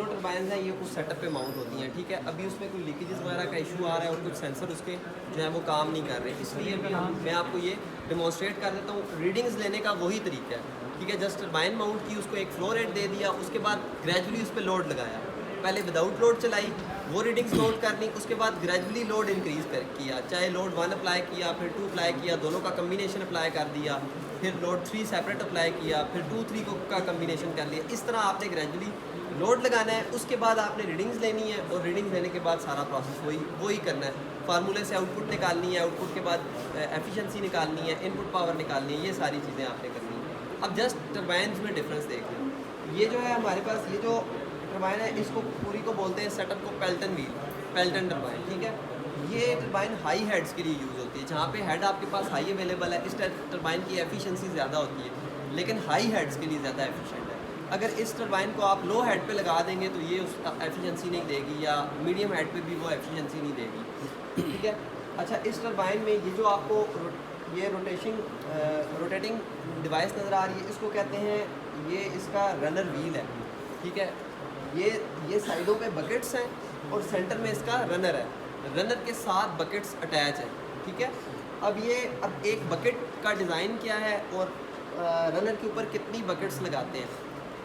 Flow turbines हैं, ये उस सेटअप पे माउंट होती हैं, ठीक है। अभी उसमें कोई लीकेजेस वगैरह का इशू आ रहा है और कुछ सेंसर उसके जो है वो काम नहीं कर रहे, इसलिए मैं आपको ये डिमॉन्स्ट्रेट कर देता हूँ। रीडिंग्स लेने का वही तरीका है, ठीक है। जस्ट टर्बाइन माउंट की, उसको एक फ्लो रेट दे दिया, उसके बाद ग्रेजुअली उस पर लोड लगाया, पहले विदाउट लोड चलाई, वो रीडिंग्स नोट करनी, उसके बाद ग्रेजुअली लोड इंक्रीज़ कर किया, चाहे लोड 1 अप्लाई किया, फिर 2 अप्लाई किया, दोनों का कम्बिनेशन अप्लाई कर दिया, फिर लोड 3 सेपरेट अप्लाई किया, फिर 2-3 का कम्बिनेशन कर लिया। इस तरह आपने ग्रेजुअली लोड लगाना है, उसके बाद आपने रीडिंग्स लेनी है और रीडिंग्स लेने के बाद सारा प्रोसेस वही करना है। फार्मूले से आउटपुट निकालनी है, आउटपुट के बाद एफिशिएंसी निकालनी है, इनपुट पावर निकालनी है, ये सारी चीज़ें आपने करनी है। अब जस्ट टर्बाइन्स में डिफरेंस देख लें। ये जो है हमारे पास, ये जो टर्बाइन है, इसको पूरी को बोलते हैं सेटअप को पेल्टन व्हील, पेल्टन टर्बाइन, ठीक है। ये टर्बाइन हाई हेड्स के लिए यूज़ होती है, जहाँ पे हेड आपके पास हाई अवेलेबल है, इस टर्बाइन की एफिशिएंसी ज़्यादा होती है, लेकिन हाई हेड्स के लिए ज़्यादा एफिशिएंट है। अगर इस टर्बाइन को आप लो हेड पे लगा देंगे तो ये उस एफिशिएंसी नहीं देगी, या मीडियम हेड पे भी वो एफिशिएंसी नहीं देगी, ठीक है। अच्छा, इस टर्बाइन में ये जो आपको ये रोटेटिंग डिवाइस नज़र आ रही है, इसको कहते हैं, ये इसका रनर व्हील है, ठीक है। ये साइडों पे बकेट्स हैं और सेंटर में इसका रनर है, रनर के साथ बकेट्स अटैच है, ठीक है। अब एक बकेट का डिज़ाइन क्या है और रनर के ऊपर कितनी बकेट्स लगाते हैं।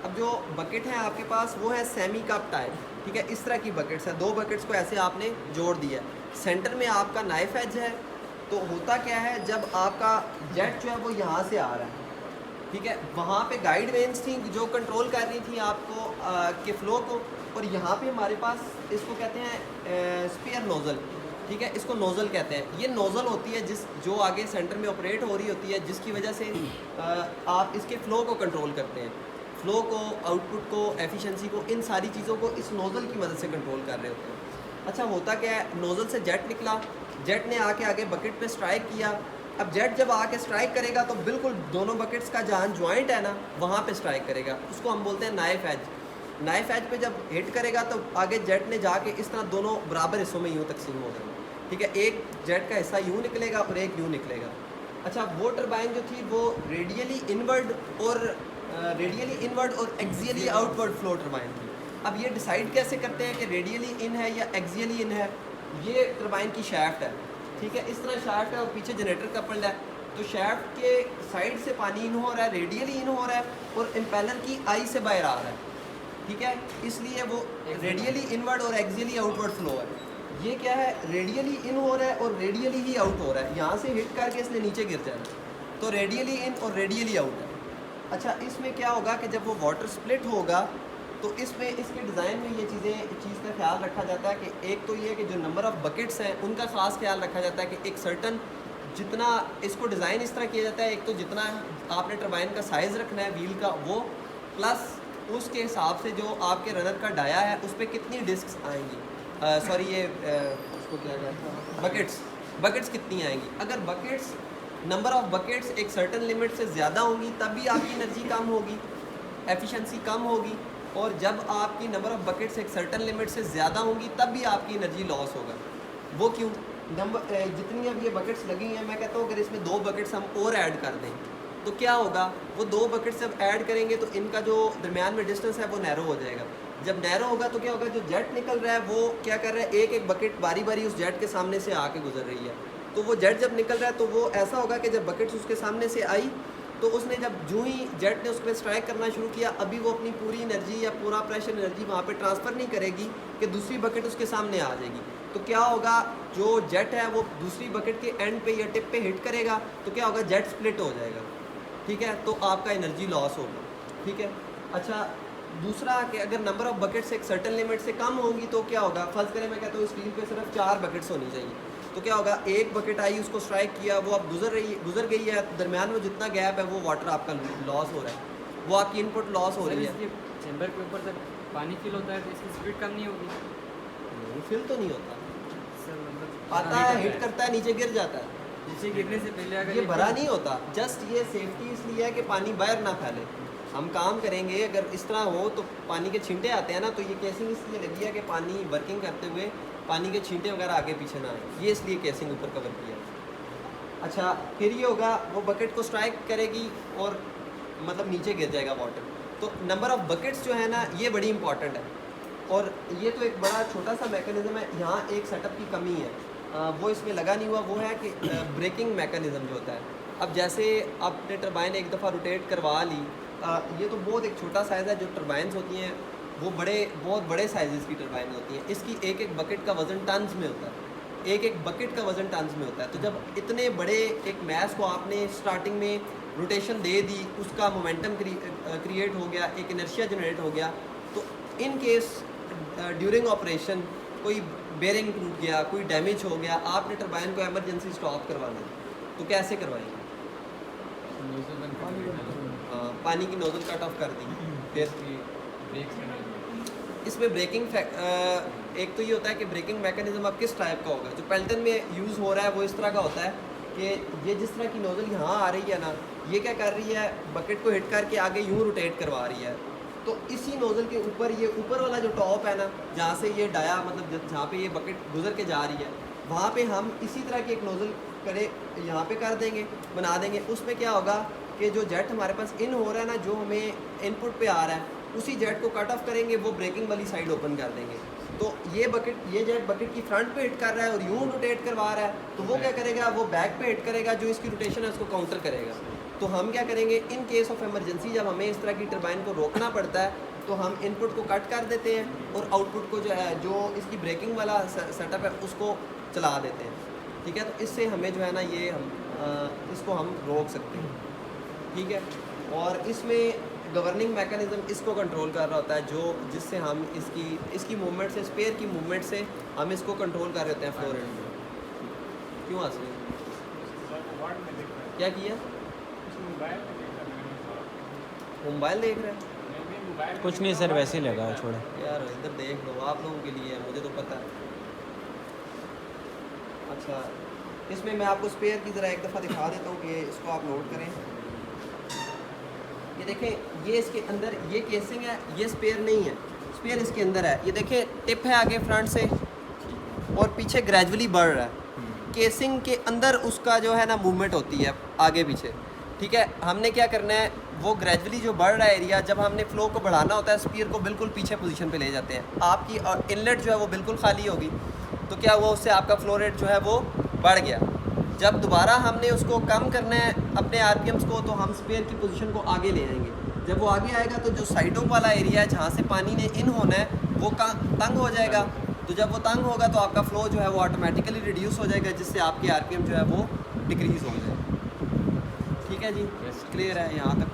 अब जो बकेट है आपके पास वो है सेमी कप टाइप, ठीक है। इस तरह की बकेट्स है, 2 बकेट्स को ऐसे आपने जोड़ दिया, सेंटर में आपका नाइफ एज है। तो होता क्या है, जब आपका जेट जो है वो यहाँ से आ रहा है, ठीक है, वहाँ पे गाइड वेन्स थी जो कंट्रोल कर रही थी आपको के फ्लो को, और यहाँ पे हमारे पास इसको कहते हैं स्पेयर नोज़ल, ठीक है, इसको नोज़ल कहते हैं। ये नोज़ल होती है जो आगे सेंटर में ऑपरेट हो रही होती है, जिसकी वजह से आप इसके फ़्लो को कंट्रोल करते हैं, फ़्लो को, आउटपुट को, एफिशिएंसी को, इन सारी चीज़ों को इस नोज़ल की मदद से कंट्रोल कर रहे होते हैं। अच्छा, होता क्या है, नोज़ल से जेट निकला, जेट ने आके आगे बकेट पे स्ट्राइक किया। अब जेट जब आके स्ट्राइक करेगा तो बिल्कुल दोनों बकेट्स का जहाँ जॉइंट है ना, वहाँ पे स्ट्राइक करेगा, उसको हम बोलते हैं नाइफ एज। नाइफ एज पे जब हिट करेगा तो आगे जेट ने जाके इस तरह दोनों बराबर हिस्सों में यूँ तकसीम हो गए, ठीक है। एक जेट का हिस्सा यूँ निकलेगा और एक यूँ निकलेगा। अच्छा, वो टर्बाइन जो थी वो रेडियली इनवर्ड और एक्सियली आउटवर्ड फ्लो टर्बाइन थी। अब ये डिसाइड कैसे करते हैं कि रेडियली इन है या एक्सियली इन है, ये टर्बाइन की शैफ्ट है, ठीक है। इस तरह शैफ्ट है और पीछे जनरेटर कपल्ड है, तो शैफ्ट के साइड से पानी इन हो रहा है, रेडियली इन हो रहा है, और इम्पेलर की आई से बाहर आ रहा है, ठीक है, इसलिए वो रेडियली इनवर्ड और एक्सियली आउटवर्ड फ्लो है। ये क्या है, रेडियली इन हो रहा है और रेडियली ही आउट हो रहा है, यहाँ से हिट करके इसने नीचे गिर जाना, तो रेडियली इन और रेडियली आउट है। अच्छा, इसमें क्या होगा कि जब वो वाटर स्प्लिट होगा तो इसमें इसके डिज़ाइन में ये चीज़ का ख्याल रखा जाता है कि एक तो ये कि जो नंबर ऑफ़ बकेट्स हैं उनका ख़ास ख्याल रखा जाता है कि एक सर्टन जितना इसको डिज़ाइन इस तरह किया जाता है, एक तो जितना आपने टर्बाइन का साइज़ रखना है व्हील का वो, प्लस उसके हिसाब से जो आपके रनर का डाया है उस पर कितनी डिस्क्स आएंगी, उसको क्या कहते हैं, बकेट्स कितनी आएंगी। अगर बकेट्स नंबर ऑफ़ बकेट्स एक सर्टन लिमिट से ज़्यादा होंगी तब भी आपकी एनर्जी कम होगी, एफिशिएंसी कम होगी, और जब आपकी नंबर ऑफ़ बकेट्स एक सर्टन लिमिट से ज़्यादा होंगी तब भी आपकी एनर्जी लॉस होगा। वो क्यों, जितनी अब ये बकेट्स लगी हैं, मैं कहता हूँ अगर इसमें 2 बकेट्स हम और ऐड कर दें तो क्या होगा, वो 2 बकेट्स जब ऐड करेंगे तो इनका जो दरमियान में डिस्टेंस है वो नैरो हो जाएगा। जब नैरो होगा तो क्या होगा, जो जेट निकल रहा है वो क्या कर रहा है, एक बकेट बारी बारी उस जेट के सामने से आके गुजर रही है, तो वो जेट जब निकल रहा है तो वो ऐसा होगा कि जब बकेट्स उसके सामने से आई तो उसने जब जूँ ही जेट ने उस पर स्ट्राइक करना शुरू किया, अभी वो अपनी पूरी एनर्जी या पूरा प्रेशर एनर्जी वहाँ पे ट्रांसफ़र नहीं करेगी कि दूसरी बकेट उसके सामने आ जाएगी। तो क्या होगा, जो जेट है वो दूसरी बकेट के एंड पे या टिप पे हिट करेगा तो क्या होगा, जेट स्प्लिट हो जाएगा, ठीक है, तो आपका एनर्जी लॉस होगा, ठीक है। अच्छा, दूसरा कि अगर नंबर ऑफ़ बकेट्स एक सर्टन लिमिट से कम होंगी तो क्या होगा, फर्ज करें मैं कहता हूँ स्टील पे सिर्फ 4 बकेट्स होनी चाहिए, तो क्या होगा, एक बकेट आई उसको स्ट्राइक किया, वो अब गुजर गई है, दरमियान में जितना गैप है वो वाटर आपका लॉस हो रहा है, वो आपकी इनपुट लॉस हो रही है। चैम्बर के ऊपर जब पानी फिल होता है तो इसकी स्पीड कम नहीं होगी? नहीं, फिल तो नहीं होता, आता है, हिट करता है, नीचे गिर जाता है, नीचे गिरने से पहले अगर ये भरा नहीं होता, जस्ट ये सेफ्टी इसलिए है कि पानी बाहर ना फैले। हम काम करेंगे अगर इस तरह हो तो पानी के छींटे आते हैं ना, तो ये केसिंग इसलिए लगी है कि पानी वर्किंग करते हुए पानी के छींटे वगैरह आगे पीछे ना आए, ये इसलिए केसिंग ऊपर कवर किया है। अच्छा, फिर ये होगा, वो बकेट को स्ट्राइक करेगी और मतलब नीचे गिर जाएगा वाटर। तो नंबर ऑफ़ बकेट्स जो है ना, ये बड़ी इंपॉर्टेंट है, और ये तो एक बड़ा छोटा सा मैकेनिज्म है। यहाँ एक सेटअप की कमी है, वो इसमें लगा नहीं हुआ, वो है कि ब्रेकिंग मैकेनिज्म जो होता है। अब जैसे आपने टरबाइन एक दफ़ा रोटेट करवा ली, ये तो बहुत एक छोटा साइज़ है। जो टरबाइंस होती हैं वो बहुत बड़े साइज़ की टरबाइन होती हैं। इसकी एक एक बकेट का वज़न टन्स में होता है, एक एक बकेट का वज़न टन्स में होता है। तो जब इतने बड़े एक मैस को आपने स्टार्टिंग में रोटेशन दे दी, उसका मोमेंटम क्रिएट हो गया, एक इनर्शिया जनरेट हो गया, तो इन केस ड्यूरिंग ऑपरेशन कोई बेरिंग टूट गया, कोई डैमेज हो गया, आपने टरबाइन को एमरजेंसी स्टॉप करवाना है, तो कैसे करवाएंगे? पानी की नोज़ल कट ऑफ कर दी, फिर इसमें ब्रेकिंग एक तो ये होता है कि ब्रेकिंग मैकेनिज्म अब किस टाइप का होगा। जो पेल्टन में यूज़ हो रहा है वो इस तरह का होता है कि ये जिस तरह की नोज़ल यहाँ आ रही है ना, ये क्या कर रही है, बकेट को हिट करके आगे यूँ रोटेट करवा रही है। तो इसी नोज़ल के ऊपर ये ऊपर वाला जो टॉप है ना, जहाँ से ये डाया मतलब जहाँ पे ये बकेट गुजर के जा रही है, वहाँ पे हम इसी तरह की एक नोज़ल यहाँ पे कर देंगे, बना देंगे। उसमें क्या होगा कि जो जेट हमारे पास इन हो रहा है ना, जो हमें इनपुट पे आ रहा है, उसी जेट को कट ऑफ करेंगे, वो ब्रेकिंग वाली साइड ओपन कर देंगे। तो ये जेट बकेट की फ्रंट पे हिट कर रहा है और यूँ रोटेट करवा रहा है, तो वो क्या करेगा, वो बैक पे हिट करेगा, जो इसकी रोटेशन है उसको काउंटर करेगा। तो हम क्या करेंगे, इन केस ऑफ इमरजेंसी जब हमें इस तरह की टरबाइन को रोकना पड़ता है, तो हम इनपुट को कट कर देते हैं और आउटपुट को जो है, जो इसकी ब्रेकिंग वाला सेटअप है, उसको चला देते हैं। ठीक है, तो इससे हमें जो है ना, ये हम इसको हम रोक सकते हैं। ठीक है, और इसमें गवर्निंग मैकेनिज्म इसको कंट्रोल कर रहा होता है, जो जिससे हम इसकी मूवमेंट से, स्पेयर की मूवमेंट से हम इसको कंट्रोल कर देते हैं फ्लो रेट में। क्यों हासिल क्या किया? मोबाइल देख रहे हैं? कुछ नहीं सर, वैसे ही लगा छोड़ा यार इधर देख लो, आप लोगों के लिए है, मुझे तो पता है। अच्छा, इसमें मैं आपको स्पेयर की ज़रा एक दफ़ा दिखा देता हूँ कि इसको आप नोट करें। ये देखें, ये इसके अंदर ये केसिंग है, ये स्पेयर नहीं है, स्पेयर इसके अंदर है। ये देखें, टिप है आगे फ्रंट से और पीछे ग्रेजुअली बढ़ रहा है। केसिंग के अंदर उसका जो है ना मूवमेंट होती है आगे पीछे। ठीक है, हमने क्या करना है, वो ग्रेजुअली जो बढ़ रहा है एरिया, जब हमने फ्लो को बढ़ाना होता है, स्पीयर को बिल्कुल पीछे पोजीशन पे ले जाते हैं। आपकी इनलेट जो है वो बिल्कुल खाली होगी, तो क्या हुआ, उससे आपका फ्लो रेट जो है वो बढ़ गया। जब दोबारा हमने उसको कम करना है अपने आरपीएम्स को, तो हम स्पेयर की पोजीशन को आगे ले आएंगे। जब वो आगे आएगा तो जो साइडों वाला एरिया है जहाँ से पानी ने इन होना है, वो तंग हो जाएगा। तो जब वो तंग होगा तो आपका फ्लो जो है वो ऑटोमेटिकली रिड्यूस हो जाएगा, जिससे आपके आरपीएम जो है वो डिक्रीज़ हो जाएगा। ठीक है जी, क्लियर है यहाँ तक?